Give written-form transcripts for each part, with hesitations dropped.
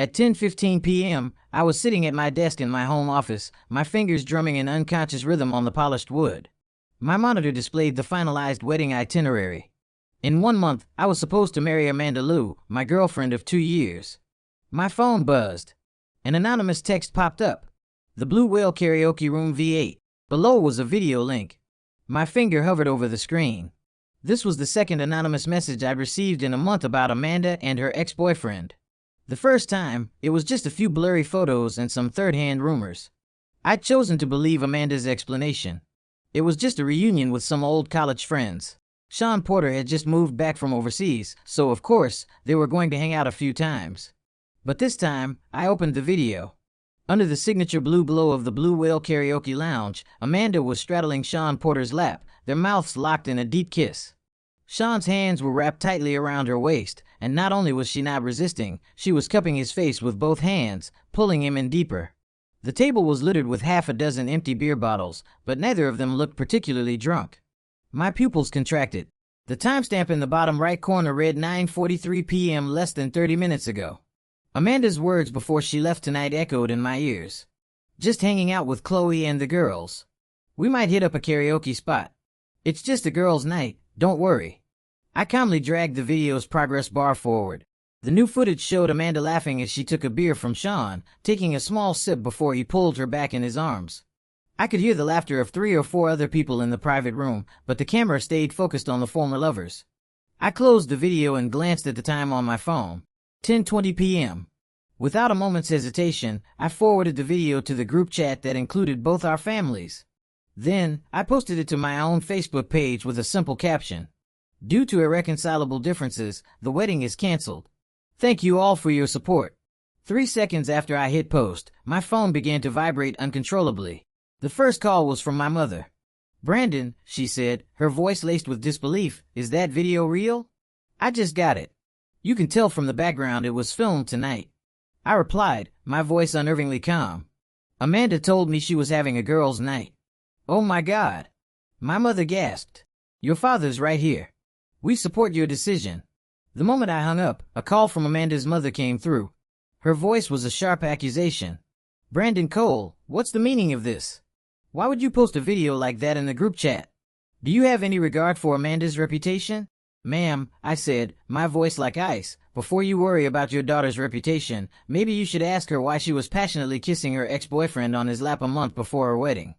At 10:15 p.m., I was sitting at my desk in my home office, my fingers drumming in unconscious rhythm on the polished wood. My monitor displayed the finalized wedding itinerary. In 1 month, I was supposed to marry Amanda Lou, my girlfriend of 2 years. My phone buzzed. An anonymous text popped up. The Blue Whale Karaoke Room V8. Below was a video link. My finger hovered over the screen. This was the second anonymous message I'd received in a month about Amanda and her ex-boyfriend. The first time, it was just a few blurry photos and some third-hand rumors. I'd chosen to believe Amanda's explanation. It was just a reunion with some old college friends. Sean Porter had just moved back from overseas, so of course, they were going to hang out a few times. But this time, I opened the video. Under the signature blue glow of the Blue Whale Karaoke Lounge, Amanda was straddling Sean Porter's lap, their mouths locked in a deep kiss. Sean's hands were wrapped tightly around her waist, and not only was she not resisting, she was cupping his face with both hands, pulling him in deeper. The table was littered with half a dozen empty beer bottles, but neither of them looked particularly drunk. My pupils contracted. The timestamp in the bottom right corner read 9:43 p.m. less than 30 minutes ago. Amanda's words before she left tonight echoed in my ears. Just hanging out with Chloe and the girls. We might hit up a karaoke spot. It's just a girls' night, don't worry. I calmly dragged the video's progress bar forward. The new footage showed Amanda laughing as she took a beer from Sean, taking a small sip before he pulled her back in his arms. I could hear the laughter of 3 or 4 other people in the private room, but the camera stayed focused on the former lovers. I closed the video and glanced at the time on my phone. 10:20 p.m. Without a moment's hesitation, I forwarded the video to the group chat that included both our families. Then, I posted it to my own Facebook page with a simple caption. Due to irreconcilable differences, the wedding is canceled. Thank you all for your support. 3 seconds after I hit post, my phone began to vibrate uncontrollably. The first call was from my mother. Brandon, she said, her voice laced with disbelief, is that video real? I just got it. You can tell from the background it was filmed tonight. I replied, my voice unnervingly calm. Amanda told me she was having a girls' night. Oh my God. My mother gasped. Your father's right here. We support your decision. The moment I hung up, a call from Amanda's mother came through. Her voice was a sharp accusation. Brandon Cole, what's the meaning of this? Why would you post a video like that in the group chat? Do you have any regard for Amanda's reputation? Ma'am, I said, my voice like ice, before you worry about your daughter's reputation, maybe you should ask her why she was passionately kissing her ex-boyfriend on his lap a month before her wedding.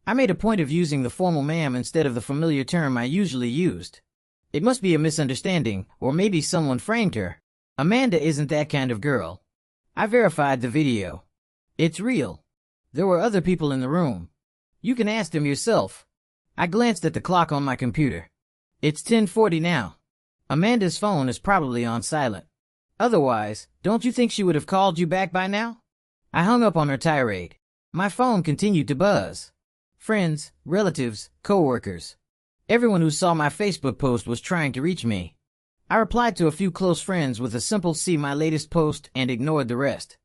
I made a point of using the formal ma'am instead of the familiar term I usually used. It must be a misunderstanding, or maybe someone framed her. Amanda isn't that kind of girl. I verified the video. It's real. There were other people in the room. You can ask them yourself. I glanced at the clock on my computer. It's 10:40 now. Amanda's phone is probably on silent. Otherwise, don't you think she would have called you back by now? I hung up on her tirade. My phone continued to buzz. Friends, relatives, co-workers. Everyone who saw my Facebook post was trying to reach me. I replied to a few close friends with a simple "see my latest post" and ignored the rest.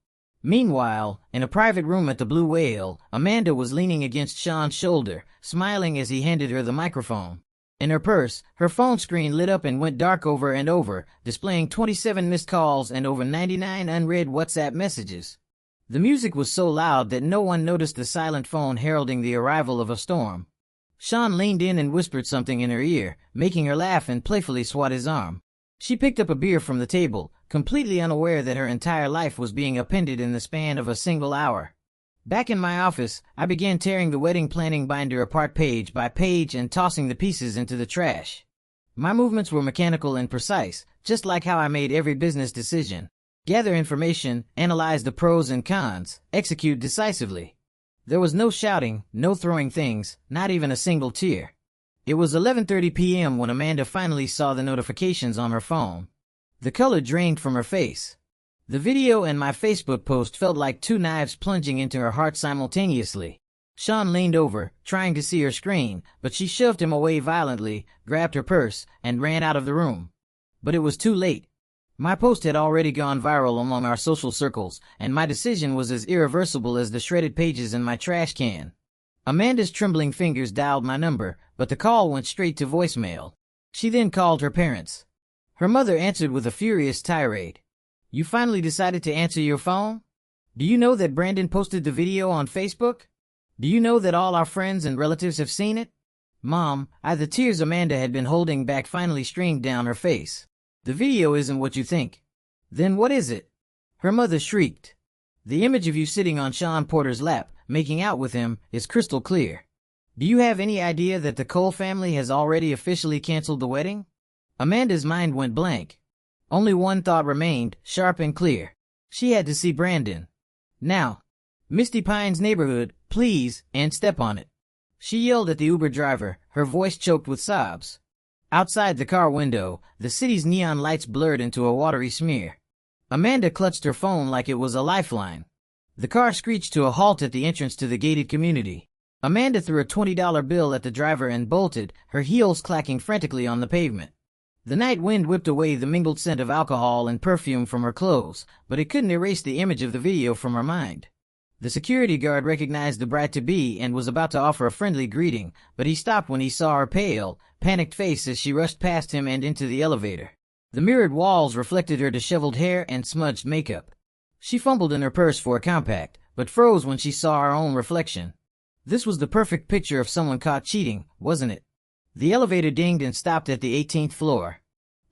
Meanwhile, in a private room at the Blue Whale, Amanda was leaning against Sean's shoulder, smiling as he handed her the microphone. In her purse, her phone screen lit up and went dark over and over, displaying 27 missed calls and over 99 unread WhatsApp messages. The music was so loud that no one noticed the silent phone heralding the arrival of a storm. Sean leaned in and whispered something in her ear, making her laugh and playfully swat his arm. She picked up a beer from the table, completely unaware that her entire life was being upended in the span of a single hour. Back in my office, I began tearing the wedding planning binder apart page by page and tossing the pieces into the trash. My movements were mechanical and precise, just like how I made every business decision. Gather information, analyze the pros and cons, execute decisively. There was no shouting, no throwing things, not even a single tear. It was 11:30 p.m. when Amanda finally saw the notifications on her phone. The color drained from her face. The video and my Facebook post felt like 2 knives plunging into her heart simultaneously. Sean leaned over, trying to see her screen, but she shoved him away violently, grabbed her purse, and ran out of the room. But it was too late. My post had already gone viral among our social circles, and my decision was as irreversible as the shredded pages in my trash can. Amanda's trembling fingers dialed my number, but the call went straight to voicemail. She then called her parents. Her mother answered with a furious tirade. You finally decided to answer your phone? Do you know that Brandon posted the video on Facebook? Do you know that all our friends and relatives have seen it? Mom, the tears Amanda had been holding back finally streamed down her face. The video isn't what you think. Then what is it? Her mother shrieked. The image of you sitting on Sean Porter's lap, making out with him, is crystal clear. Do you have any idea that the Cole family has already officially canceled the wedding? Amanda's mind went blank. Only one thought remained, sharp and clear. She had to see Brandon. Now. Misty Pines neighborhood, please, and step on it. She yelled at the Uber driver, her voice choked with sobs. Outside the car window, the city's neon lights blurred into a watery smear. Amanda clutched her phone like it was a lifeline. The car screeched to a halt at the entrance to the gated community. Amanda threw a $20 bill at the driver and bolted, her heels clacking frantically on the pavement. The night wind whipped away the mingled scent of alcohol and perfume from her clothes, but it couldn't erase the image of the video from her mind. The security guard recognized the bride-to-be and was about to offer a friendly greeting, but he stopped when he saw her pale, panicked face as she rushed past him and into the elevator. The mirrored walls reflected her disheveled hair and smudged makeup. She fumbled in her purse for a compact, but froze when she saw her own reflection. This was the perfect picture of someone caught cheating, wasn't it? The elevator dinged and stopped at the 18th floor.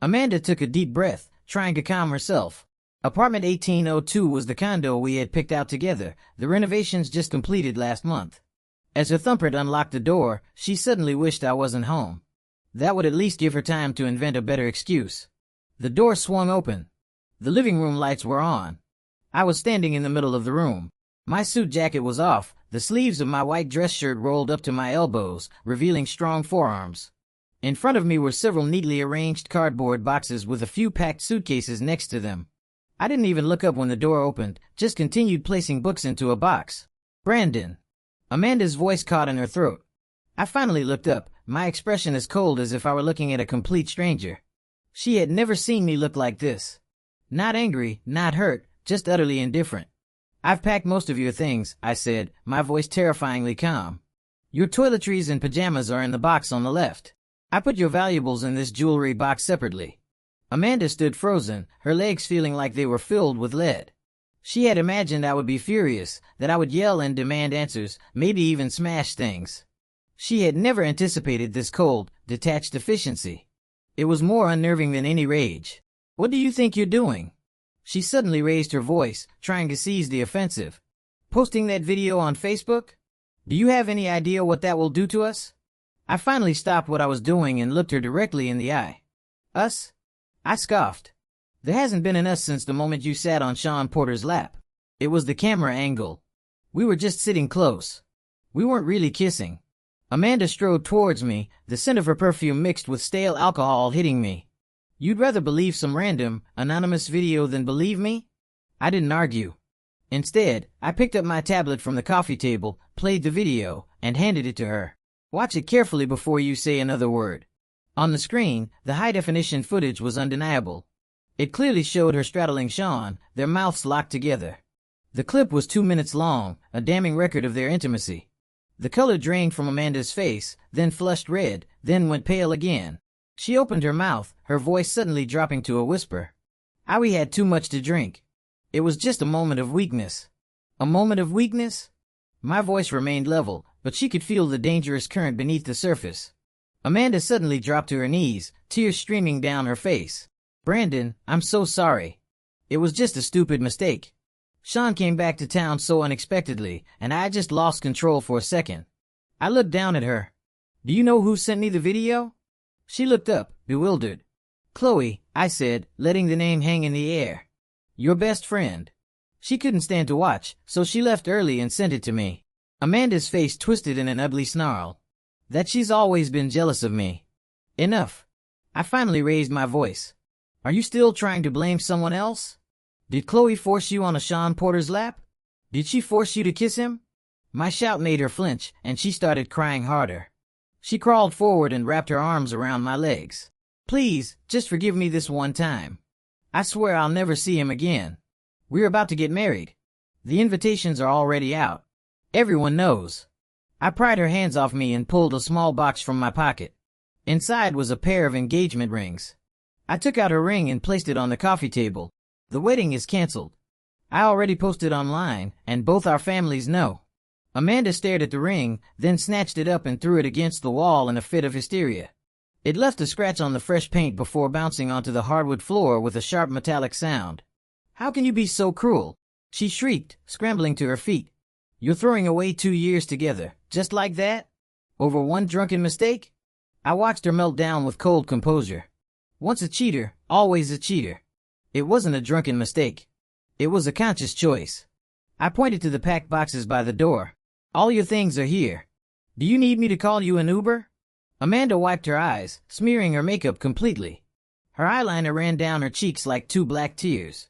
Amanda took a deep breath, trying to calm herself. Apartment 1802 was the condo we had picked out together, the renovations just completed last month. As her thumbprint unlocked the door, she suddenly wished I wasn't home. That would at least give her time to invent a better excuse. The door swung open. The living room lights were on. I was standing in the middle of the room. My suit jacket was off, the sleeves of my white dress shirt rolled up to my elbows, revealing strong forearms. In front of me were several neatly arranged cardboard boxes with a few packed suitcases next to them. I didn't even look up when the door opened, just continued placing books into a box. Brandon. Amanda's voice caught in her throat. I finally looked up, my expression as cold as if I were looking at a complete stranger. She had never seen me look like this. Not angry, not hurt, just utterly indifferent. I've packed most of your things, I said, my voice terrifyingly calm. Your toiletries and pajamas are in the box on the left. I put your valuables in this jewelry box separately. Amanda stood frozen, her legs feeling like they were filled with lead. She had imagined I would be furious, that I would yell and demand answers, maybe even smash things. She had never anticipated this cold, detached efficiency. It was more unnerving than any rage. What do you think you're doing? She suddenly raised her voice, trying to seize the offensive. Posting that video on Facebook? Do you have any idea what that will do to us? I finally stopped what I was doing and looked her directly in the eye. Us? I scoffed. There hasn't been an us since the moment you sat on Sean Porter's lap. It was the camera angle. We were just sitting close. We weren't really kissing. Amanda strode towards me, the scent of her perfume mixed with stale alcohol hitting me. You'd rather believe some random, anonymous video than believe me? I didn't argue. Instead, I picked up my tablet from the coffee table, played the video, and handed it to her. Watch it carefully before you say another word. On the screen, the high-definition footage was undeniable. It clearly showed her straddling Sean, their mouths locked together. The clip was 2 minutes long, a damning record of their intimacy. The color drained from Amanda's face, then flushed red, then went pale again. She opened her mouth, her voice suddenly dropping to a whisper. We had too much to drink. It was just a moment of weakness. A moment of weakness? My voice remained level, but she could feel the dangerous current beneath the surface. Amanda suddenly dropped to her knees, tears streaming down her face. Brandon, I'm so sorry. It was just a stupid mistake. Sean came back to town so unexpectedly, and I just lost control for a second. I looked down at her. Do you know who sent me the video? She looked up, bewildered. Chloe, I said, letting the name hang in the air. Your best friend. She couldn't stand to watch, so she left early and sent it to me. Amanda's face twisted in an ugly snarl. That she's always been jealous of me. Enough. I finally raised my voice. Are you still trying to blame someone else? Did Chloe force you on a Sean Porter's lap? Did she force you to kiss him? My shout made her flinch, and she started crying harder. She crawled forward and wrapped her arms around my legs. Please, just forgive me this one time. I swear I'll never see him again. We're about to get married. The invitations are already out. Everyone knows. I pried her hands off me and pulled a small box from my pocket. Inside was a pair of engagement rings. I took out her ring and placed it on the coffee table. The wedding is canceled. I already posted online, and both our families know. Amanda stared at the ring, then snatched it up and threw it against the wall in a fit of hysteria. It left a scratch on the fresh paint before bouncing onto the hardwood floor with a sharp metallic sound. "How can you be so cruel?" she shrieked, scrambling to her feet. "You're throwing away 2 years together, just like that? Over one drunken mistake?" I watched her melt down with cold composure. Once a cheater, always a cheater. It wasn't a drunken mistake. It was a conscious choice. I pointed to the packed boxes by the door. "All your things are here. Do you need me to call you an Uber?" Amanda wiped her eyes, smearing her makeup completely. Her eyeliner ran down her cheeks like 2 black tears.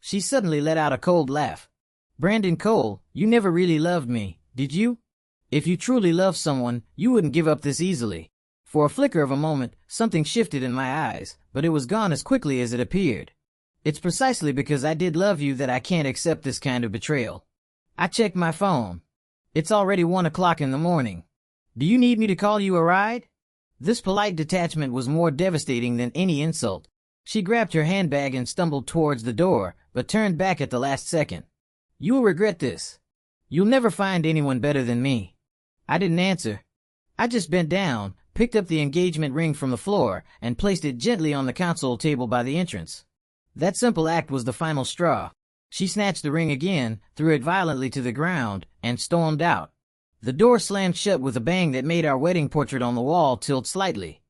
She suddenly let out a cold laugh. "Brandon Cole, you never really loved me, did you? If you truly loved someone, you wouldn't give up this easily." For a flicker of a moment, something shifted in my eyes, but it was gone as quickly as it appeared. "It's precisely because I did love you that I can't accept this kind of betrayal." I checked my phone. "It's already 1 o'clock in the morning. Do you need me to call you a ride?" This polite detachment was more devastating than any insult. She grabbed her handbag and stumbled towards the door, but turned back at the last second. "You will regret this. You'll never find anyone better than me." I didn't answer. I just bent down, picked up the engagement ring from the floor, and placed it gently on the console table by the entrance. That simple act was the final straw. She snatched the ring again, threw it violently to the ground, and stormed out. The door slammed shut with a bang that made our wedding portrait on the wall tilt slightly.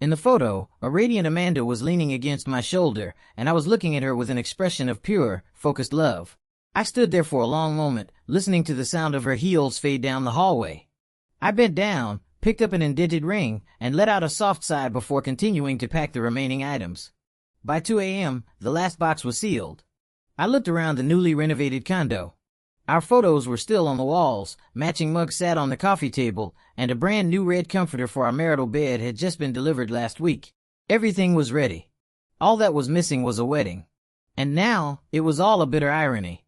In the photo, a radiant Amanda was leaning against my shoulder, and I was looking at her with an expression of pure, focused love. I stood there for a long moment, listening to the sound of her heels fade down the hallway. I bent down, picked up an indented ring, and let out a soft sigh before continuing to pack the remaining items. By 2 a.m., the last box was sealed. I looked around the newly renovated condo. Our photos were still on the walls, matching mugs sat on the coffee table, and a brand new red comforter for our marital bed had just been delivered last week. Everything was ready. All that was missing was a wedding. And now, it was all a bitter irony.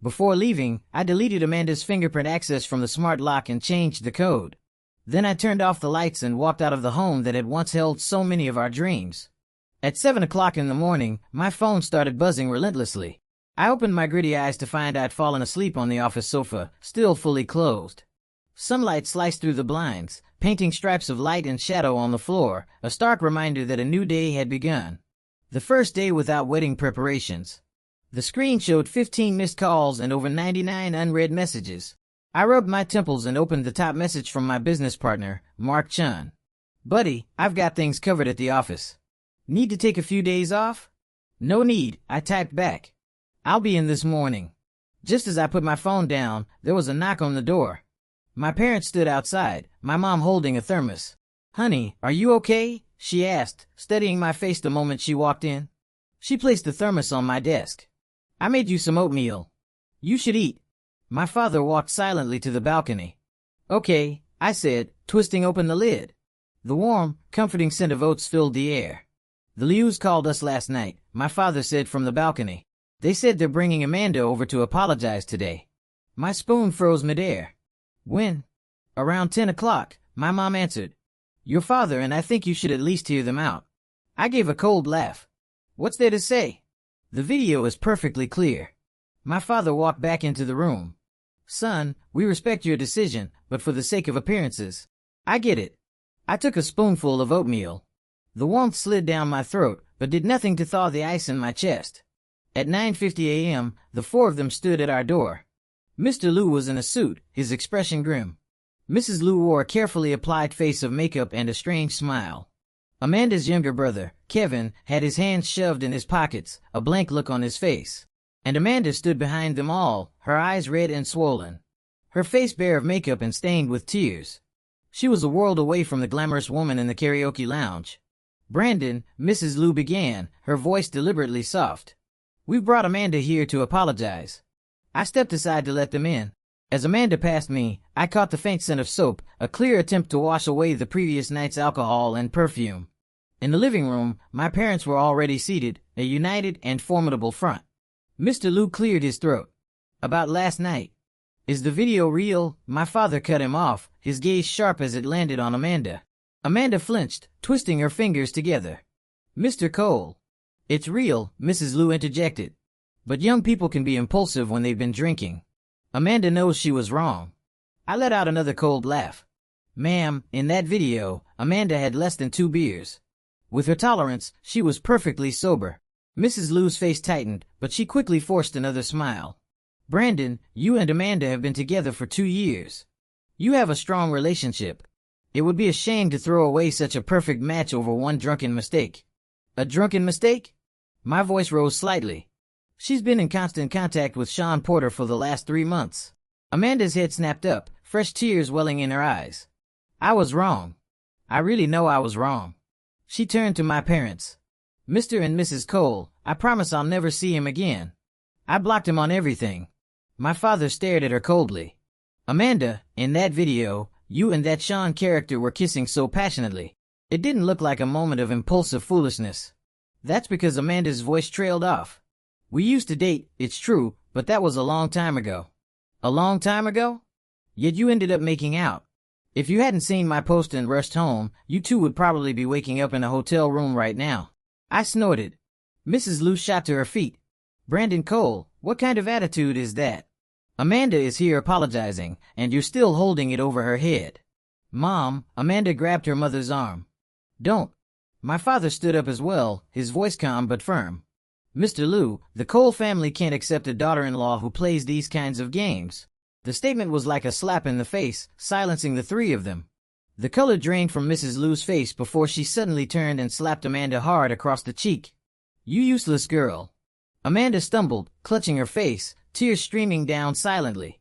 Before leaving, I deleted Amanda's fingerprint access from the smart lock and changed the code. Then I turned off the lights and walked out of the home that had once held so many of our dreams. At 7 o'clock in the morning, my phone started buzzing relentlessly. I opened my gritty eyes to find I'd fallen asleep on the office sofa, still fully closed. Sunlight sliced through the blinds, painting stripes of light and shadow on the floor, a stark reminder that a new day had begun. The first day without wedding preparations. The screen showed 15 missed calls and over 99 unread messages. I rubbed my temples and opened the top message from my business partner, Mark Chun. "Buddy, I've got things covered at the office. Need to take a few days off?" "No need," I typed back. "I'll be in this morning." Just as I put my phone down, there was a knock on the door. My parents stood outside, my mom holding a thermos. "Honey, are you okay?" she asked, studying my face the moment she walked in. She placed the thermos on my desk. "I made you some oatmeal. You should eat." My father walked silently to the balcony. "Okay," I said, twisting open the lid. The warm, comforting scent of oats filled the air. "The Lius called us last night," my father said from the balcony. "They said they're bringing Amanda over to apologize today." My spoon froze midair. "When?" "Around 10 o'clock, my mom answered. "Your father and I think you should at least hear them out." I gave a cold laugh. "What's there to say? The video is perfectly clear." My father walked back into the room. "Son, we respect your decision, but for the sake of appearances." "I get it." I took a spoonful of oatmeal. The warmth slid down my throat, but did nothing to thaw the ice in my chest. At 9:50 a.m., the 4 of them stood at our door. Mr. Liu was in a suit, his expression grim. Mrs. Liu wore a carefully applied face of makeup and a strange smile. Amanda's younger brother, Kevin, had his hands shoved in his pockets, a blank look on his face. And Amanda stood behind them all, her eyes red and swollen. Her face bare of makeup and stained with tears. She was a world away from the glamorous woman in the karaoke lounge. "Brandon," Mrs. Liu began, her voice deliberately soft. "We've brought Amanda here to apologize." I stepped aside to let them in. As Amanda passed me, I caught the faint scent of soap, a clear attempt to wash away the previous night's alcohol and perfume. In the living room, my parents were already seated, a united and formidable front. Mr. Liu cleared his throat. "About last night. Is the video real?" My father cut him off, his gaze sharp as it landed on Amanda. Amanda flinched, twisting her fingers together. "Mr. Cole." "It's real," Mrs. Liu interjected. But young people can be impulsive when they've been drinking. Amanda knows she was wrong. I let out another cold laugh. Ma'am, in that video, Amanda had less than 2 beers. With her tolerance, she was perfectly sober. Mrs. Liu's face tightened, but she quickly forced another smile. Brandon, you and Amanda have been together for 2 years. You have a strong relationship. It would be a shame to throw away such a perfect match over one drunken mistake. A drunken mistake? My voice rose slightly. She's been in constant contact with Sean Porter for the last 3 months. Amanda's head snapped up, fresh tears welling in her eyes. I was wrong. I really know I was wrong. She turned to my parents. Mr. and Mrs. Cole, I promise I'll never see him again. I blocked him on everything. My father stared at her coldly. Amanda, in that video, you and that Sean character were kissing so passionately. It didn't look like a moment of impulsive foolishness. That's because Amanda's voice trailed off. We used to date, it's true, but that was a long time ago. A long time ago? Yet you ended up making out. If you hadn't seen my post and rushed home, you two would probably be waking up in a hotel room right now. I snorted. Mrs. Liu shot to her feet. Brandon Cole, what kind of attitude is that? Amanda is here apologizing, and you're still holding it over her head. Mom, Amanda grabbed her mother's arm. Don't. My father stood up as well, his voice calm but firm. Mr. Liu, the Cole family can't accept a daughter-in-law who plays these kinds of games. The statement was like a slap in the face, silencing the three of them. The color drained from Mrs. Liu's face before she suddenly turned and slapped Amanda hard across the cheek. You useless girl. Amanda stumbled, clutching her face, tears streaming down silently.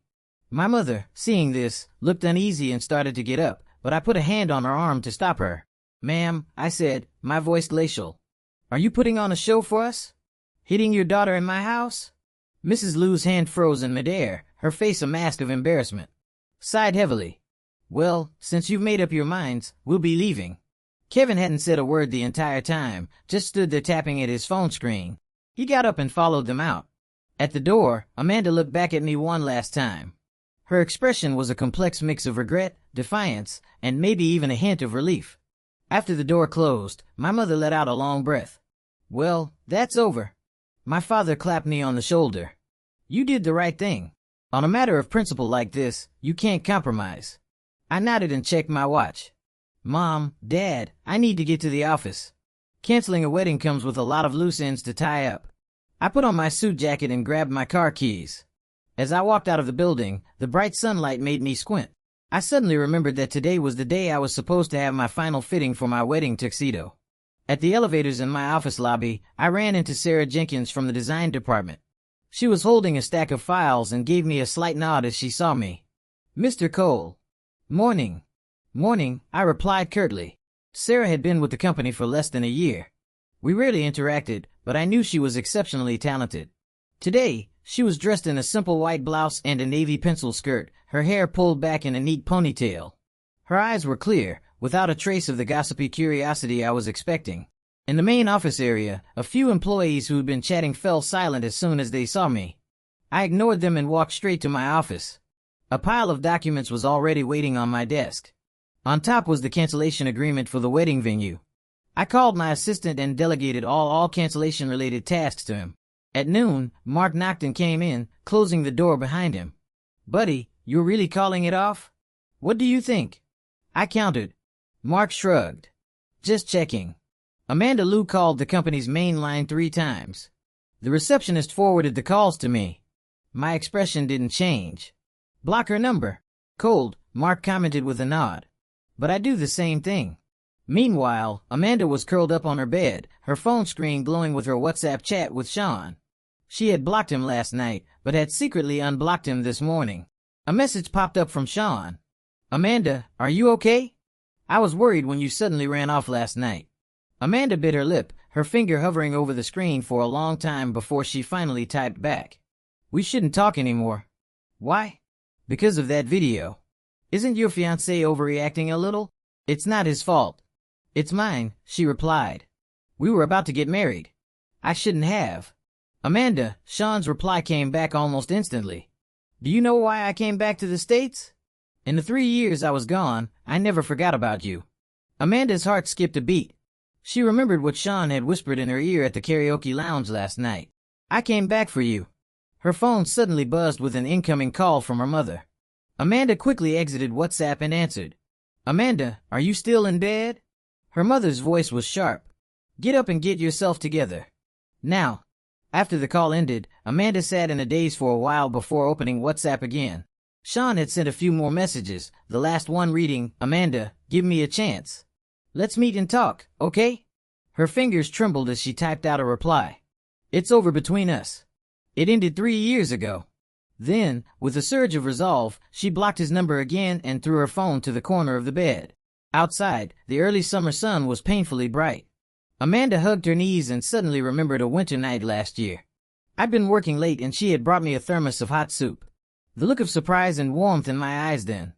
My mother, seeing this, looked uneasy and started to get up, but I put a hand on her arm to stop her. Ma'am, I said, my voice glacial. Are you putting on a show for us? Hitting your daughter in my house? Mrs. Liu's hand froze in midair, her face a mask of embarrassment. Sighed heavily. Well, since you've made up your minds, we'll be leaving. Kevin hadn't said a word the entire time, just stood there tapping at his phone screen. He got up and followed them out. At the door, Amanda looked back at me one last time. Her expression was a complex mix of regret, defiance, and maybe even a hint of relief. After the door closed, my mother let out a long breath. Well, that's over. My father clapped me on the shoulder. You did the right thing. On a matter of principle like this, you can't compromise. I nodded and checked my watch. Mom, Dad, I need to get to the office. Canceling a wedding comes with a lot of loose ends to tie up. I put on my suit jacket and grabbed my car keys. As I walked out of the building, the bright sunlight made me squint. I suddenly remembered that today was the day I was supposed to have my final fitting for my wedding tuxedo. At the elevators in my office lobby, I ran into Sarah Jenkins from the design department. She was holding a stack of files and gave me a slight nod as she saw me. Mr. Cole. Morning. Morning, I replied curtly. Sarah had been with the company for less than a year. We rarely interacted, but I knew she was exceptionally talented. Today, she was dressed in a simple white blouse and a navy pencil skirt, her hair pulled back in a neat ponytail. Her eyes were clear, without a trace of the gossipy curiosity I was expecting. In the main office area, a few employees who had been chatting fell silent as soon as they saw me. I ignored them and walked straight to my office. A pile of documents was already waiting on my desk. On top was the cancellation agreement for the wedding venue. I called my assistant and delegated all cancellation-related tasks to him. At noon, Mark knocked and came in, closing the door behind him. Buddy, you're really calling it off? What do you think? I countered. Mark shrugged. Just checking. Amanda Liu called the company's main line 3 times. The receptionist forwarded the calls to me. My expression didn't change. Block her number. Cold, Mark commented with a nod. But I do the same thing. Meanwhile, Amanda was curled up on her bed, her phone screen glowing with her WhatsApp chat with Sean. She had blocked him last night, but had secretly unblocked him this morning. A message popped up from Sean. Amanda, are you okay? I was worried when you suddenly ran off last night. Amanda bit her lip, her finger hovering over the screen for a long time before she finally typed back. We shouldn't talk anymore. Why? Because of that video. Isn't your fiancé overreacting a little? It's not his fault. It's mine, she replied. We were about to get married. I shouldn't have. Amanda, Sean's reply came back almost instantly. Do you know why I came back to the States? In the 3 years I was gone, I never forgot about you. Amanda's heart skipped a beat. She remembered what Sean had whispered in her ear at the karaoke lounge last night. I came back for you." Her phone suddenly buzzed with an incoming call from her mother. Amanda quickly exited WhatsApp and answered. "Amanda, are you still in bed?" Her mother's voice was sharp. "Get up and get yourself together. Now." After the call ended, Amanda sat in a daze for a while before opening WhatsApp again. Sean had sent a few more messages, the last one reading, "Amanda, give me a chance. Let's meet and talk, okay?" Her fingers trembled as she typed out a reply. "It's over between us. It ended 3 years ago." Then, with a surge of resolve, she blocked his number again and threw her phone to the corner of the bed. Outside, the early summer sun was painfully bright. Amanda hugged her knees and suddenly remembered a winter night last year. I'd been working late and she had brought me a thermos of hot soup. The look of surprise and warmth in my eyes then.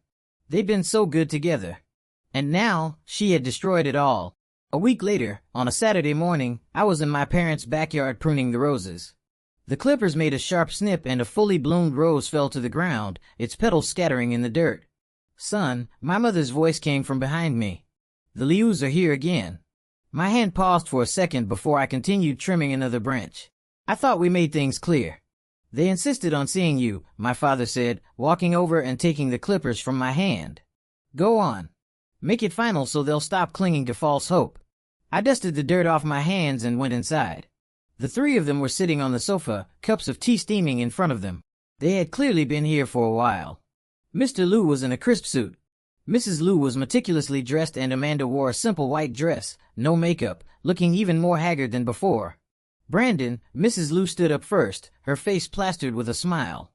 They'd been so good together. And now, she had destroyed it all. A week later, on a Saturday morning, I was in my parents' backyard pruning the roses. The clippers made a sharp snip and a fully bloomed rose fell to the ground, its petals scattering in the dirt. "Son," my mother's voice came from behind me. "The Lius are here again." My hand paused for a second before I continued trimming another branch. "I thought we made things clear." "They insisted on seeing you," my father said, walking over and taking the clippers from my hand. "Go on. Make it final so they'll stop clinging to false hope." I dusted the dirt off my hands and went inside. The three of them were sitting on the sofa, cups of tea steaming in front of them. They had clearly been here for a while. Mr. Liu was in a crisp suit. Mrs. Liu was meticulously dressed and Amanda wore a simple white dress, no makeup, looking even more haggard than before. Brandon, Mrs. Liu stood up first, her face plastered with a smile.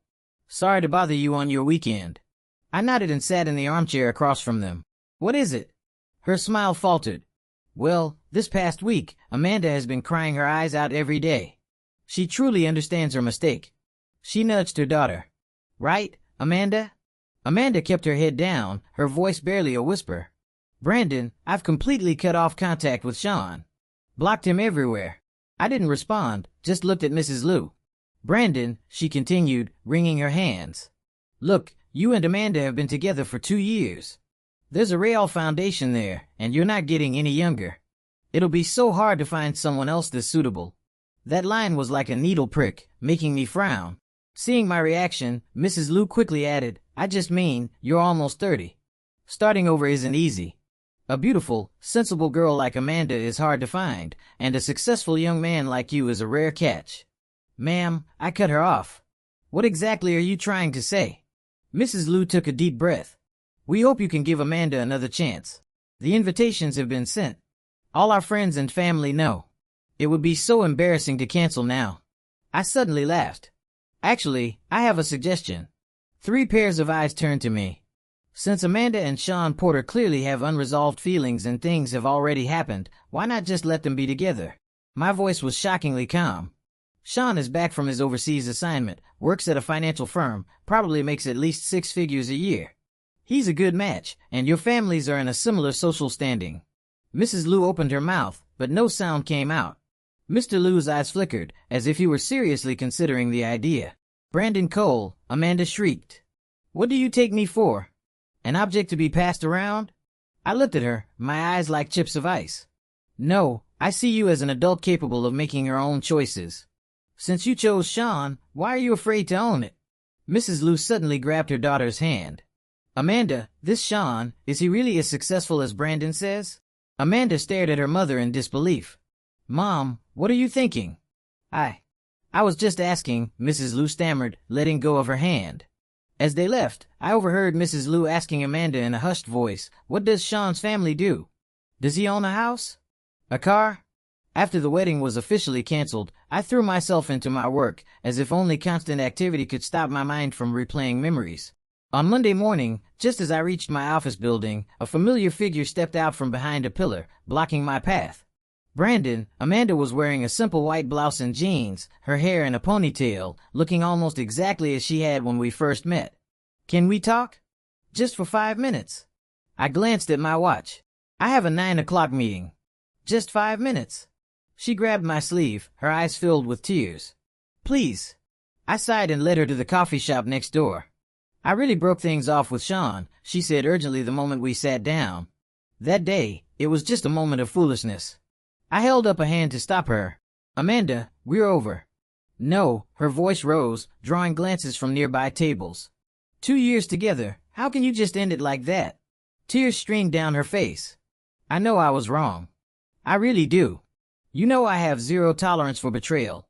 "Sorry to bother you on your weekend." I nodded and sat in the armchair across from them. "What is it?" Her smile faltered. "Well, this past week, Amanda has been crying her eyes out every day. She truly understands her mistake." She nudged her daughter. "Right, Amanda?" Amanda kept her head down, her voice barely a whisper. "Brandon, I've completely cut off contact with Sean. Blocked him everywhere." I didn't respond, just looked at Mrs. Liu. "Brandon," she continued, wringing her hands. "Look, you and Amanda have been together for 2 years. There's a real foundation there, and you're not getting any younger. It'll be so hard to find someone else that's suitable." That line was like a needle prick, making me frown. Seeing my reaction, Mrs. Liu quickly added, "I just mean, you're almost 30. Starting over isn't easy. A beautiful, sensible girl like Amanda is hard to find, and a successful young man like you is a rare catch." "Ma'am," I cut her off. "What exactly are you trying to say?" Mrs. Liu took a deep breath. "We hope you can give Amanda another chance. The invitations have been sent. All our friends and family know. It would be so embarrassing to cancel now." I suddenly laughed. "Actually, I have a suggestion." 3 pairs of eyes turned to me. "Since Amanda and Sean Porter clearly have unresolved feelings and things have already happened, why not just let them be together?" My voice was shockingly calm. "Sean is back from his overseas assignment, works at a financial firm, probably makes at least 6 figures a year. He's a good match, and your families are in a similar social standing." Mrs. Liu opened her mouth, but no sound came out. Mr. Liu's eyes flickered, as if he were seriously considering the idea. "Brandon Cole," Amanda shrieked. "What do you take me for? An object to be passed around?" I looked at her, my eyes like chips of ice. "No, I see you as an adult capable of making her own choices. Since you chose Sean, why are you afraid to own it?" Mrs. Liu suddenly grabbed her daughter's hand. "Amanda, this Sean, is he really as successful as Brandon says?" Amanda stared at her mother in disbelief. "Mom, what are you thinking?" I was just asking," Mrs. Liu stammered, letting go of her hand. As they left, I overheard Mrs. Liu asking Amanda in a hushed voice, "What does Sean's family do? Does he own a house? A car?" After the wedding was officially canceled, I threw myself into my work, as if only constant activity could stop my mind from replaying memories. On Monday morning, just as I reached my office building, a familiar figure stepped out from behind a pillar, blocking my path. Brandon, Amanda was wearing a simple white blouse and jeans, her hair in a ponytail, looking almost exactly as she had when we first met. "Can we talk? Just for 5 minutes." I glanced at my watch. "I have a 9 o'clock meeting." "Just 5 minutes." She grabbed my sleeve, her eyes filled with tears. "Please." I sighed and led her to the coffee shop next door. "I really broke things off with Sean," she said urgently the moment we sat down. That day, it was just a moment of foolishness. I held up a hand to stop her. "Amanda, we're over. No, her voice rose, drawing glances from nearby tables. 2 years together, how can you just end it like that? Tears streamed down her face. I know I was wrong. I really do. You know I have zero tolerance for betrayal.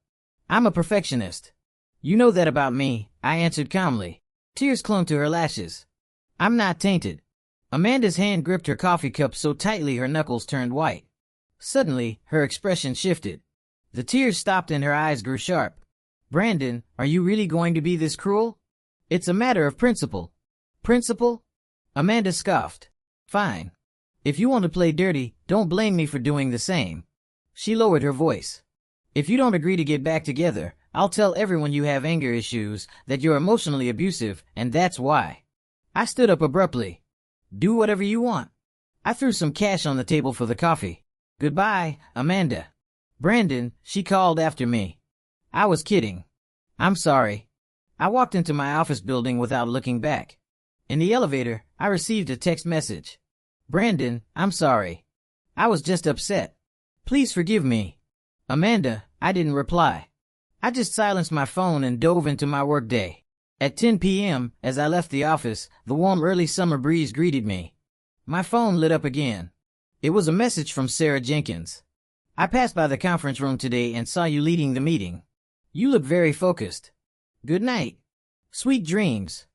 I'm a perfectionist. You know that about me, I answered calmly. Tears clung to her lashes. I'm not tainted. Amanda's hand gripped her coffee cup so tightly her knuckles turned white. Suddenly, her expression shifted. The tears stopped and her eyes grew sharp. Brandon, are you really going to be this cruel? It's a matter of principle. Principle? Amanda scoffed. Fine. If you want to play dirty, don't blame me for doing the same. She lowered her voice. If you don't agree to get back together, I'll tell everyone you have anger issues, that you're emotionally abusive, and that's why. I stood up abruptly. Do whatever you want. I threw some cash on the table for the coffee. Goodbye, Amanda. Brandon, she called after me. I was kidding. I'm sorry. I walked into my office building without looking back. In the elevator, I received a text message. Brandon, I'm sorry. I was just upset. Please forgive me. Amanda, I didn't reply. I just silenced my phone and dove into my workday. At 10 p.m., as I left the office, the warm early summer breeze greeted me. My phone lit up again. It was a message from Sarah Jenkins. I passed by the conference room today and saw you leading the meeting. You look very focused. Good night. Sweet dreams.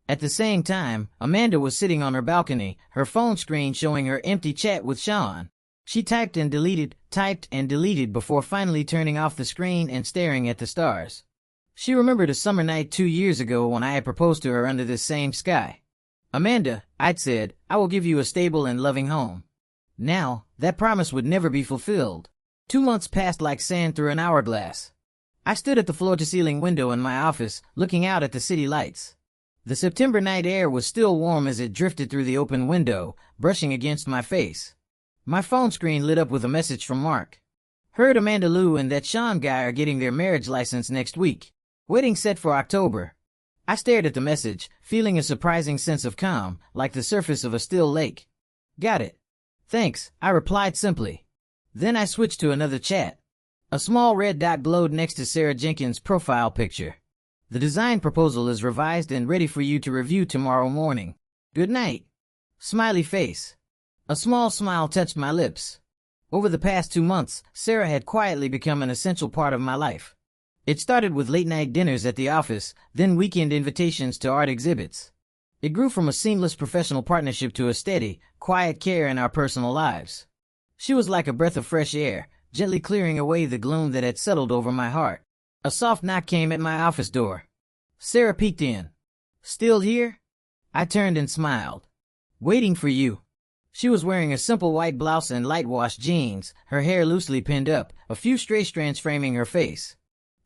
At the same time, Amanda was sitting on her balcony, her phone screen showing her empty chat with Sean. She typed and deleted before finally turning off the screen and staring at the stars. She remembered a summer night 2 years ago when I had proposed to her under this same sky. Amanda, I'd said, I will give you a stable and loving home. Now, that promise would never be fulfilled. 2 months passed like sand through an hourglass. I stood at the floor-to-ceiling window in my office, looking out at the city lights. The September night air was still warm as it drifted through the open window, brushing against my face. My phone screen lit up with a message from Mark. Heard Amanda Lou and that Sean guy are getting their marriage license next week. Wedding set for October. I stared at the message, feeling a surprising sense of calm, like the surface of a still lake. Got it. Thanks, I replied simply. Then I switched to another chat. A small red dot glowed next to Sarah Jenkins' profile picture. The design proposal is revised and ready for you to review tomorrow morning. Good night. Smiley face. A small smile touched my lips. Over the past 2 months, Sarah had quietly become an essential part of my life. It started with late-night dinners at the office, then weekend invitations to art exhibits. It grew from a seamless professional partnership to a steady, quiet care in our personal lives. She was like a breath of fresh air, gently clearing away the gloom that had settled over my heart. A soft knock came at my office door. Sarah peeked in. Still here? I turned and smiled. Waiting for you. She was wearing a simple white blouse and light-washed jeans, her hair loosely pinned up, a few stray strands framing her face.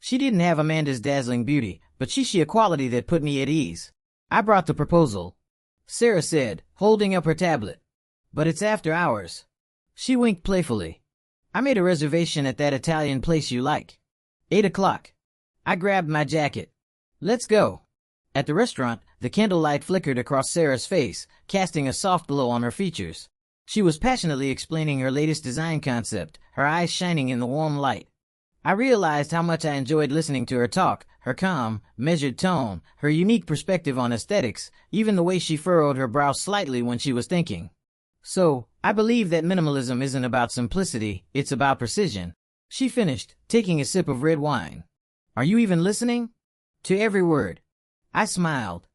She didn't have Amanda's dazzling beauty, but she a quality that put me at ease. I brought the proposal, Sarah said, holding up her tablet. But it's after hours. She winked playfully. I made a reservation at that Italian place you like. 8 o'clock. I grabbed my jacket. Let's go. At the restaurant, the candlelight flickered across Sarah's face, casting a soft glow on her features. She was passionately explaining her latest design concept, her eyes shining in the warm light. I realized how much I enjoyed listening to her talk, her calm, measured tone, her unique perspective on aesthetics, even the way she furrowed her brow slightly when she was thinking. So, I believe that minimalism isn't about simplicity, it's about precision. She finished, taking a sip of red wine. Are you even listening? To every word. I smiled.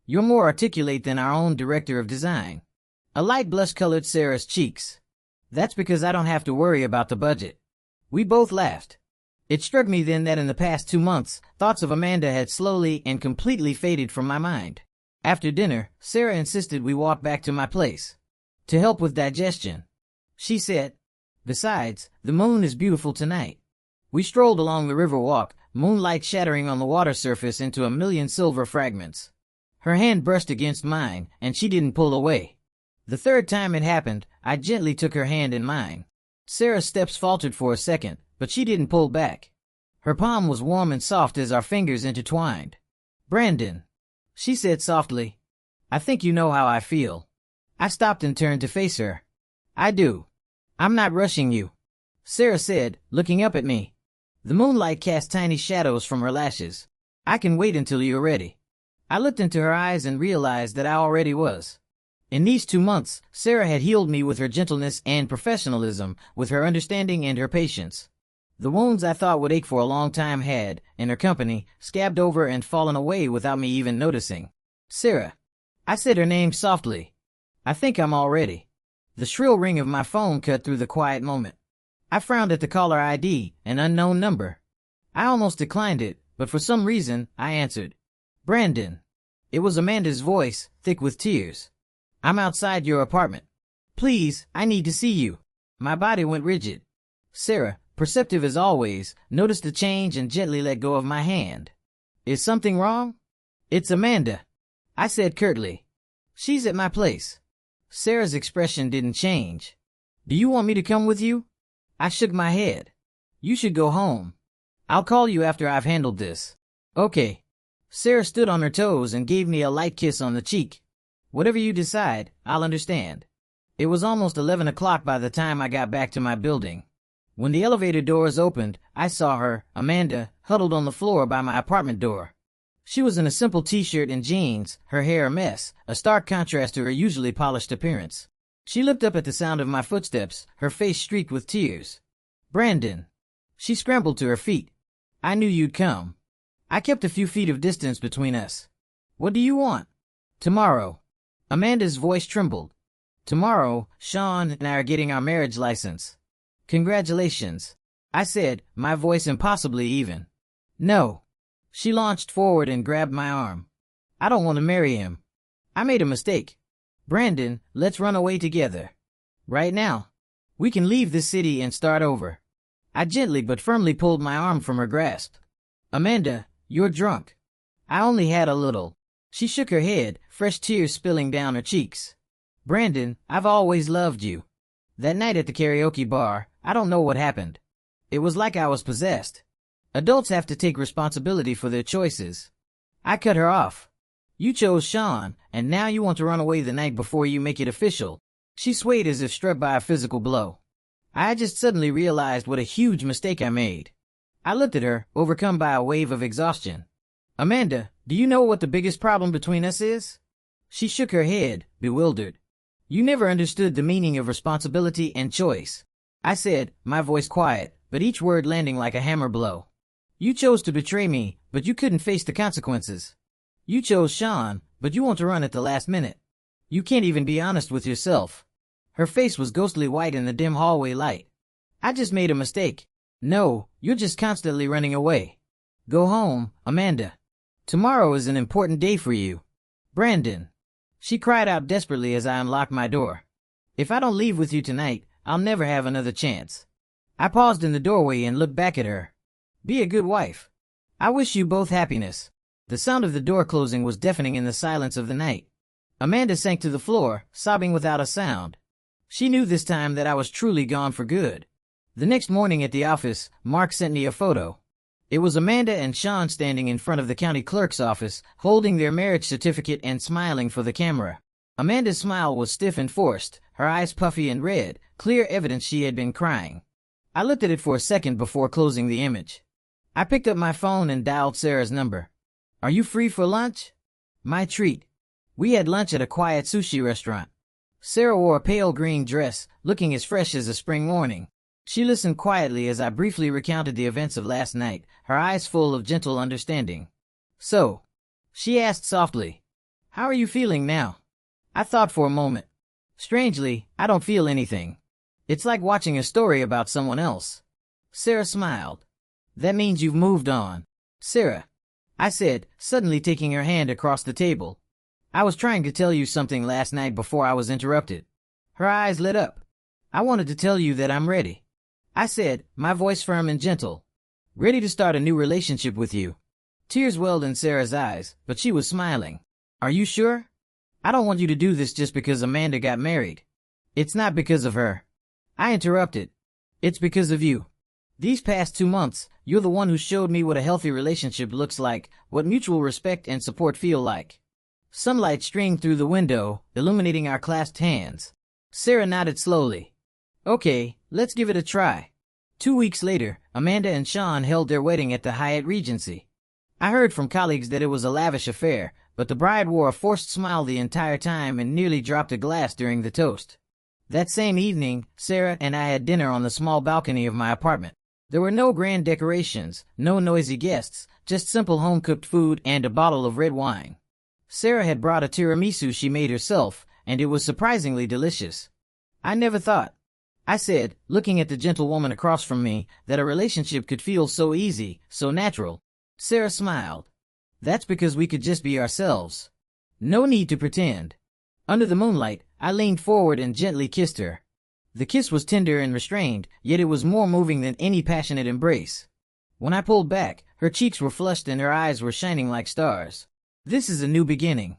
You're more articulate than our own director of design. A light blush colored Sarah's cheeks. That's because I don't have to worry about the budget. We both laughed. It struck me then that in the past 2 months, thoughts of Amanda had slowly and completely faded from my mind. After dinner, Sarah insisted we walk back to my place. To help with digestion. She said, besides, the moon is beautiful tonight. We strolled along the river walk, moonlight shattering on the water surface into a million silver fragments. Her hand brushed against mine, and she didn't pull away. The third time it happened, I gently took her hand in mine. Sarah's steps faltered for a second, but she didn't pull back. Her palm was warm and soft as our fingers intertwined. Brandon, she said softly, I think you know how I feel. I stopped and turned to face her. I do. I'm not rushing you, Sarah said, looking up at me. The moonlight cast tiny shadows from her lashes. I can wait until you're ready. I looked into her eyes and realized that I already was. In these 2 months, Sarah had healed me with her gentleness and professionalism, with her understanding and her patience. The wounds I thought would ache for a long time had, in her company, scabbed over and fallen away without me even noticing. Sarah. I said her name softly. I think I'm all ready. The shrill ring of my phone cut through the quiet moment. I frowned at the caller ID, an unknown number. I almost declined it, but for some reason, I answered. Brandon. It was Amanda's voice, thick with tears. I'm outside your apartment. Please, I need to see you. My body went rigid. Sarah, perceptive as always, noticed the change and gently let go of my hand. Is something wrong? It's Amanda. I said curtly. She's at my place. Sarah's expression didn't change. Do you want me to come with you? I shook my head. You should go home. I'll call you after I've handled this. Okay. Sarah stood on her toes and gave me a light kiss on the cheek. Whatever you decide, I'll understand. It was almost 11 o'clock by the time I got back to my building. When the elevator doors opened, I saw her, Amanda, huddled on the floor by my apartment door. She was in a simple t-shirt and jeans, her hair a mess, a stark contrast to her usually polished appearance. She looked up at the sound of my footsteps, her face streaked with tears. Brandon. She scrambled to her feet. I knew you'd come. I kept a few feet of distance between us. What do you want? Tomorrow. Amanda's voice trembled. Tomorrow, Sean and I are getting our marriage license. Congratulations. I said, my voice impossibly even. No. She launched forward and grabbed my arm. I don't want to marry him. I made a mistake. Brandon, let's run away together. Right now. We can leave this city and start over. I gently but firmly pulled my arm from her grasp. Amanda, you're drunk. I only had a little. She shook her head, fresh tears spilling down her cheeks. Brandon, I've always loved you. That night at the karaoke bar, I don't know what happened. It was like I was possessed. Adults have to take responsibility for their choices. I cut her off. You chose Sean, and now you want to run away the night before you make it official. She swayed as if struck by a physical blow. I just suddenly realized what a huge mistake I made. I looked at her, overcome by a wave of exhaustion. Amanda, do you know what the biggest problem between us is? She shook her head, bewildered. You never understood the meaning of responsibility and choice. I said, my voice quiet, but each word landing like a hammer blow. You chose to betray me, but you couldn't face the consequences. You chose Sean, but you want to run at the last minute. You can't even be honest with yourself. Her face was ghostly white in the dim hallway light. I just made a mistake. No, you're just constantly running away. Go home, Amanda. Tomorrow is an important day for you. Brandon. She cried out desperately as I unlocked my door. If I don't leave with you tonight, I'll never have another chance. I paused in the doorway and looked back at her. Be a good wife. I wish you both happiness. The sound of the door closing was deafening in the silence of the night. Amanda sank to the floor, sobbing without a sound. She knew this time that I was truly gone for good. The next morning at the office, Mark sent me a photo. It was Amanda and Sean standing in front of the county clerk's office, holding their marriage certificate and smiling for the camera. Amanda's smile was stiff and forced, her eyes puffy and red, clear evidence she had been crying. I looked at it for a second before closing the image. I picked up my phone and dialed Sarah's number. Are you free for lunch? My treat. We had lunch at a quiet sushi restaurant. Sarah wore a pale green dress, looking as fresh as a spring morning. She listened quietly as I briefly recounted the events of last night, her eyes full of gentle understanding. So, she asked softly, how are you feeling now? I thought for a moment. Strangely, I don't feel anything. It's like watching a story about someone else. Sarah smiled. That means you've moved on. Sarah, I said, suddenly taking her hand across the table. I was trying to tell you something last night before I was interrupted. Her eyes lit up. I wanted to tell you that I'm ready. I said, my voice firm and gentle. Ready to start a new relationship with you. Tears welled in Sarah's eyes, but she was smiling. Are you sure? I don't want you to do this just because Amanda got married. It's not because of her. I interrupted. It's because of you. These past 2 months, you're the one who showed me what a healthy relationship looks like, what mutual respect and support feel like. Sunlight streamed through the window, illuminating our clasped hands. Sarah nodded slowly. Okay, let's give it a try. 2 weeks later, Amanda and Sean held their wedding at the Hyatt Regency. I heard from colleagues that it was a lavish affair, but the bride wore a forced smile the entire time and nearly dropped a glass during the toast. That same evening, Sarah and I had dinner on the small balcony of my apartment. There were no grand decorations, no noisy guests, just simple home-cooked food and a bottle of red wine. Sarah had brought a tiramisu she made herself, and it was surprisingly delicious. I never thought, I said, looking at the gentlewoman across from me, that a relationship could feel so easy, so natural. Sarah smiled. That's because we could just be ourselves. No need to pretend. Under the moonlight, I leaned forward and gently kissed her. The kiss was tender and restrained, yet it was more moving than any passionate embrace. When I pulled back, her cheeks were flushed and her eyes were shining like stars. This is a new beginning,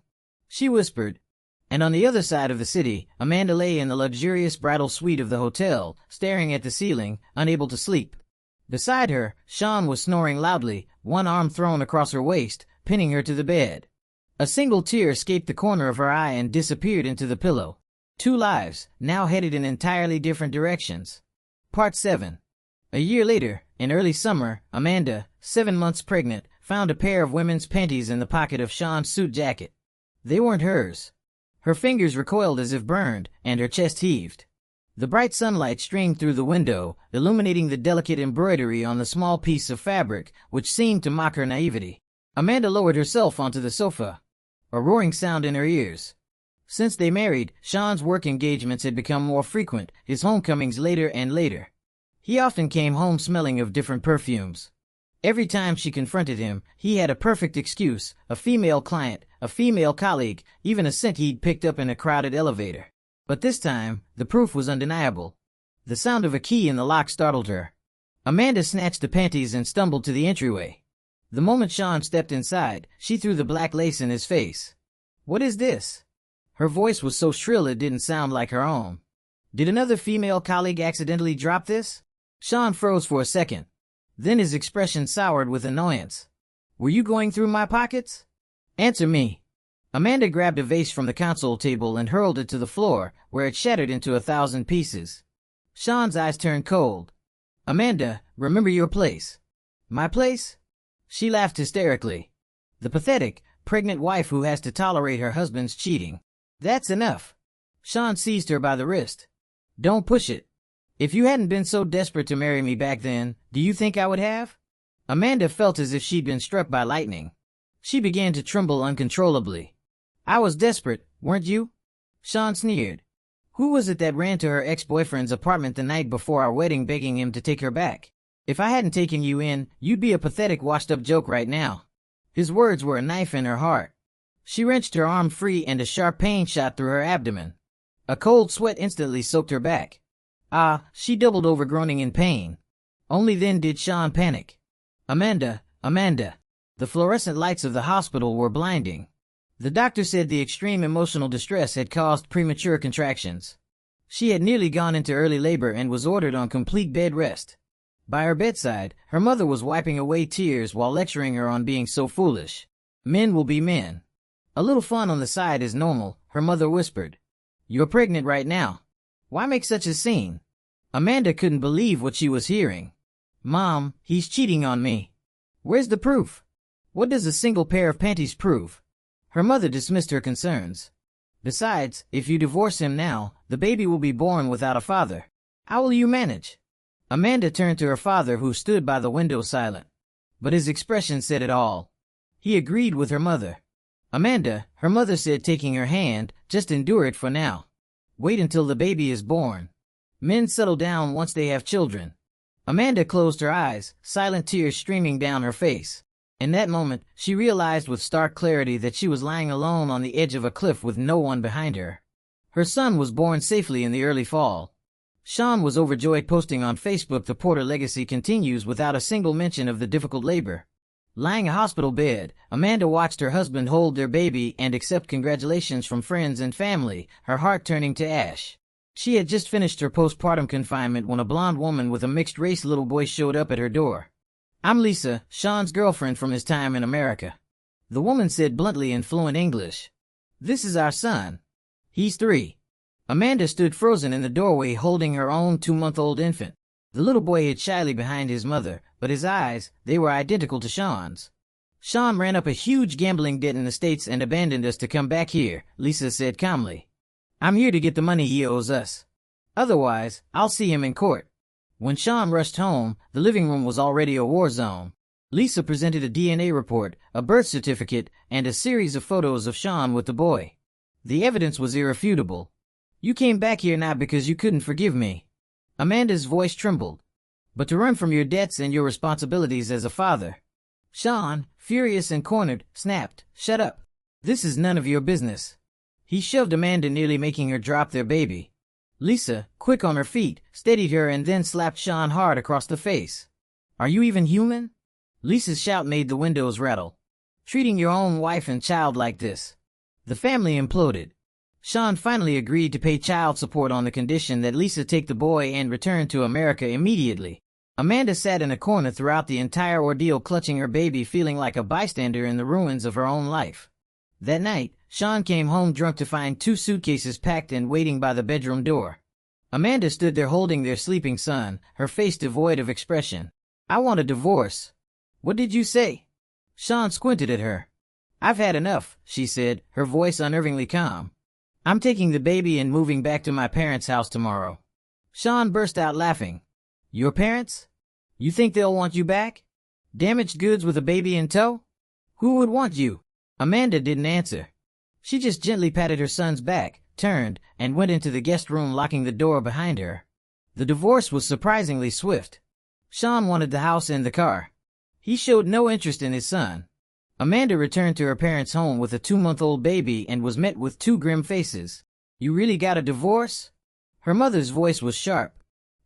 she whispered. And on the other side of the city, Amanda lay in the luxurious bridal suite of the hotel, staring at the ceiling, unable to sleep. Beside her, Sean was snoring loudly, one arm thrown across her waist, pinning her to the bed. A single tear escaped the corner of her eye and disappeared into the pillow. 2 lives, now headed in entirely different directions. Part 7. A year later, in early summer, Amanda, 7 months pregnant, found a pair of women's panties in the pocket of Sean's suit jacket. They weren't hers. Her fingers recoiled as if burned, and her chest heaved. The bright sunlight streamed through the window, illuminating the delicate embroidery on the small piece of fabric, which seemed to mock her naivety. Amanda lowered herself onto the sofa, a roaring sound in her ears. Since they married, Sean's work engagements had become more frequent, his homecomings later and later. He often came home smelling of different perfumes. Every time she confronted him, he had a perfect excuse, a female client, a female colleague, even a scent he'd picked up in a crowded elevator. But this time, the proof was undeniable. The sound of a key in the lock startled her. Amanda snatched the panties and stumbled to the entryway. The moment Sean stepped inside, she threw the black lace in his face. "What is this?" Her voice was so shrill it didn't sound like her own. "Did another female colleague accidentally drop this?" Sean froze for a second. Then his expression soured with annoyance. "Were you going through my pockets? Answer me." Amanda grabbed a vase from the console table and hurled it to the floor, where it shattered into 1,000 pieces. Sean's eyes turned cold. "Amanda, remember your place." "My place?" She laughed hysterically. The pathetic, pregnant wife who has to tolerate her husband's cheating. "That's enough." Sean seized her by the wrist. "Don't push it. If you hadn't been so desperate to marry me back then, do you think I would have?" Amanda felt as if she'd been struck by lightning. She began to tremble uncontrollably. "I was desperate, weren't you?" Sean sneered. "Who was it that ran to her ex-boyfriend's apartment the night before our wedding begging him to take her back? If I hadn't taken you in, you'd be a pathetic washed-up joke right now." His words were a knife in her heart. She wrenched her arm free and a sharp pain shot through her abdomen. A cold sweat instantly soaked her back. She doubled over, groaning in pain. Only then did Sean panic. "Amanda, Amanda." The fluorescent lights of the hospital were blinding. The doctor said the extreme emotional distress had caused premature contractions. She had nearly gone into early labor and was ordered on complete bed rest. By her bedside, her mother was wiping away tears while lecturing her on being so foolish. "Men will be men. A little fun on the side is normal," her mother whispered. "You're pregnant right now. Why make such a scene?" Amanda couldn't believe what she was hearing. "Mom, he's cheating on me." "Where's the proof? What does a single pair of panties prove?" Her mother dismissed her concerns. "Besides, if you divorce him now, the baby will be born without a father. How will you manage?" Amanda turned to her father, who stood by the window silent. But his expression said it all. He agreed with her mother. "Amanda," her mother said, taking her hand, "just endure it for now. Wait until the baby is born. Men settle down once they have children." Amanda closed her eyes, silent tears streaming down her face. In that moment, she realized with stark clarity that she was lying alone on the edge of a cliff with no one behind her. Her son was born safely in the early fall. Sean was overjoyed, posting on Facebook, "The Porter legacy continues," without a single mention of the difficult labor. Lying in a hospital bed, Amanda watched her husband hold their baby and accept congratulations from friends and family, her heart turning to ash. She had just finished her postpartum confinement when a blonde woman with a mixed-race little boy showed up at her door. "I'm Lisa, Sean's girlfriend from his time in America," the woman said bluntly in fluent English. "This is our son. He's 3. Amanda stood frozen in the doorway, holding her own 2-month-old infant. The little boy hid shyly behind his mother, but his eyes, they were identical to Sean's. "Sean ran up a huge gambling debt in the States and abandoned us to come back here," Lisa said calmly. "I'm here to get the money he owes us. Otherwise, I'll see him in court." When Sean rushed home, the living room was already a war zone. Lisa presented a DNA report, a birth certificate, and a series of photos of Sean with the boy. The evidence was irrefutable. "You came back here not because you couldn't forgive me." Amanda's voice trembled. "But to run from your debts and your responsibilities as a father." Sean, furious and cornered, snapped, "Shut up. This is none of your business." He shoved Amanda, nearly making her drop their baby. Lisa, quick on her feet, steadied her and then slapped Sean hard across the face. "Are you even human?" Lisa's shout made the windows rattle. "Treating your own wife and child like this." The family imploded. Sean finally agreed to pay child support on the condition that Lisa take the boy and return to America immediately. Amanda sat in a corner throughout the entire ordeal, clutching her baby, feeling like a bystander in the ruins of her own life. That night, Sean came home drunk to find 2 suitcases packed and waiting by the bedroom door. Amanda stood there holding their sleeping son, her face devoid of expression. "I want a divorce." "What did you say?" Sean squinted at her. "I've had enough," she said, her voice unnervingly calm. "I'm taking the baby and moving back to my parents' house tomorrow." Sean burst out laughing. "Your parents? You think they'll want you back? Damaged goods with a baby in tow? Who would want you?" Amanda didn't answer. She just gently patted her son's back, turned, and went into the guest room, locking the door behind her. The divorce was surprisingly swift. Sean wanted the house and the car. He showed no interest in his son. Amanda returned to her parents' home with a 2-month-old baby and was met with 2 grim faces. "You really got a divorce?" Her mother's voice was sharp.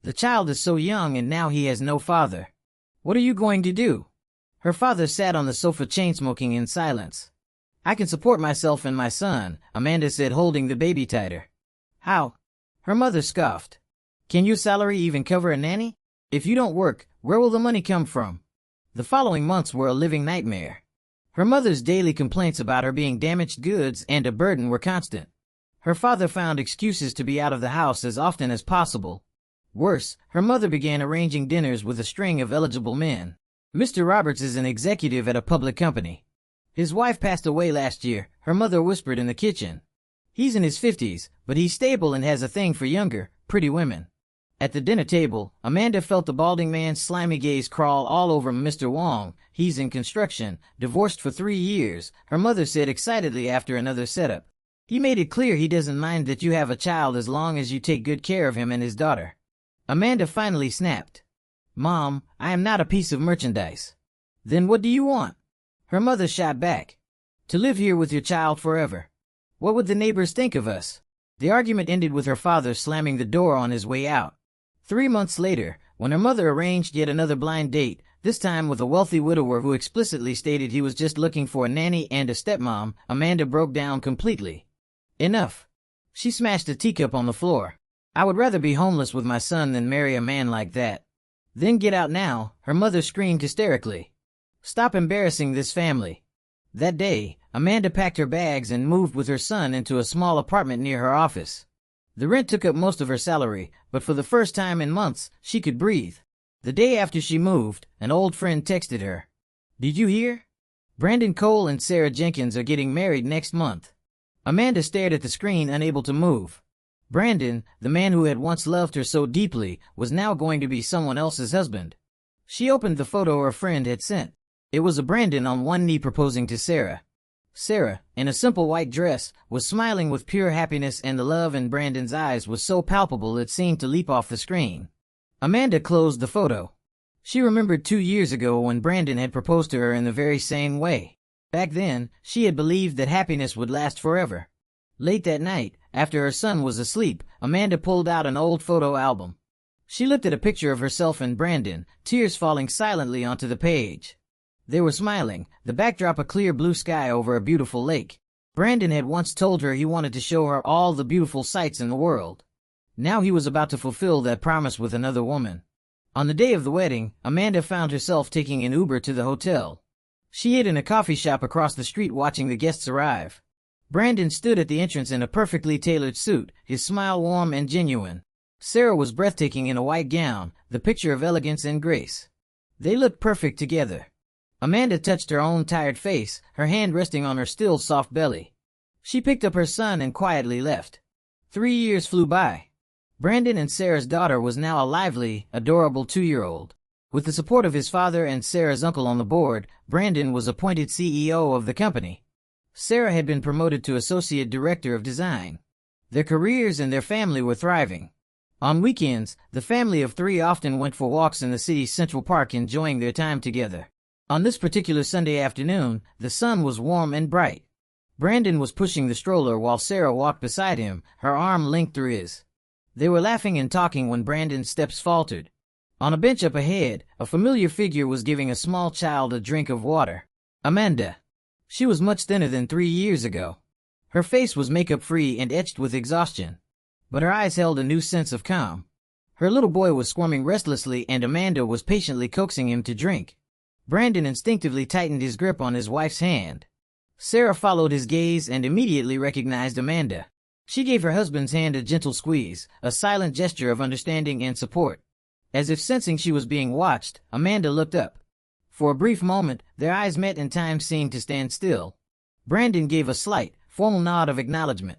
"The child is so young and now he has no father. What are you going to do?" Her father sat on the sofa chain-smoking in silence. "I can support myself and my son," Amanda said, holding the baby tighter. "How?" Her mother scoffed. "Can your salary even cover a nanny? If you don't work, where will the money come from?" The following months were a living nightmare. Her mother's daily complaints about her being damaged goods and a burden were constant. Her father found excuses to be out of the house as often as possible. Worse, her mother began arranging dinners with a string of eligible men. "Mr. Roberts is an executive at a public company. His wife passed away last year," her mother whispered in the kitchen. "He's in his 50s, but he's stable and has a thing for younger, pretty women." At the dinner table, Amanda felt the balding man's slimy gaze crawl all over Mr. Wong. "He's in construction, divorced for 3 years," her mother said excitedly after another setup. "He made it clear he doesn't mind that you have a child as long as you take good care of him and his daughter." Amanda finally snapped. "Mom, I am not a piece of merchandise." "Then what do you want?" Her mother shot back. "To live here with your child forever. What would the neighbors think of us?" The argument ended with her father slamming the door on his way out. 3 months later, when her mother arranged yet another blind date, this time with a wealthy widower who explicitly stated he was just looking for a nanny and a stepmom, Amanda broke down completely. Enough. She smashed a teacup on the floor. "I would rather be homeless with my son than marry a man like that." "Then get out now," her mother screamed hysterically. "Stop embarrassing this family." That day, Amanda packed her bags and moved with her son into a small apartment near her office. The rent took up most of her salary, but for the first time in months, she could breathe. The day after she moved, an old friend texted her. "Did you hear? Brandon Cole and Sarah Jenkins are getting married next month." Amanda stared at the screen, unable to move. Brandon, the man who had once loved her so deeply, was now going to be someone else's husband. She opened the photo her friend had sent. It was a Brandon on one knee proposing to Sarah. Sarah, in a simple white dress, was smiling with pure happiness, and the love in Brandon's eyes was so palpable it seemed to leap off the screen. Amanda closed the photo. She remembered 2 years ago when Brandon had proposed to her in the very same way. Back then, she had believed that happiness would last forever. Late that night, after her son was asleep, Amanda pulled out an old photo album. She looked at a picture of herself and Brandon, tears falling silently onto the page. They were smiling, the backdrop a clear blue sky over a beautiful lake. Brandon had once told her he wanted to show her all the beautiful sights in the world. Now he was about to fulfill that promise with another woman. On the day of the wedding, Amanda found herself taking an Uber to the hotel. She hid in a coffee shop across the street watching the guests arrive. Brandon stood at the entrance in a perfectly tailored suit, his smile warm and genuine. Sarah was breathtaking in a white gown, the picture of elegance and grace. They looked perfect together. Amanda touched her own tired face, her hand resting on her still soft belly. She picked up her son and quietly left. 3 years flew by. Brandon and Sarah's daughter was now a lively, adorable 2-year-old. With the support of his father and Sarah's uncle on the board, Brandon was appointed CEO of the company. Sarah had been promoted to Associate Director of Design. Their careers and their family were thriving. On weekends, the family of 3 often went for walks in the city's Central Park, enjoying their time together. On this particular Sunday afternoon, the sun was warm and bright. Brandon was pushing the stroller while Sarah walked beside him, her arm linked through his. They were laughing and talking when Brandon's steps faltered. On a bench up ahead, a familiar figure was giving a small child a drink of water. Amanda. She was much thinner than 3 years ago. Her face was makeup-free and etched with exhaustion, but her eyes held a new sense of calm. Her little boy was squirming restlessly, and Amanda was patiently coaxing him to drink. Brandon instinctively tightened his grip on his wife's hand. Sarah followed his gaze and immediately recognized Amanda. She gave her husband's hand a gentle squeeze, a silent gesture of understanding and support. As if sensing she was being watched, Amanda looked up. For a brief moment, their eyes met and time seemed to stand still. Brandon gave a slight, formal nod of acknowledgement.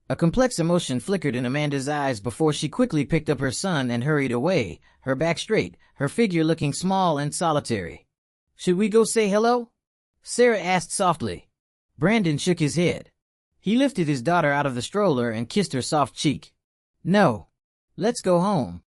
A complex emotion flickered in Amanda's eyes before she quickly picked up her son and hurried away, her back straight, her figure looking small and solitary. "Should we go say hello?" Sarah asked softly. Brandon shook his head. He lifted his daughter out of the stroller and kissed her soft cheek. "No. Let's go home."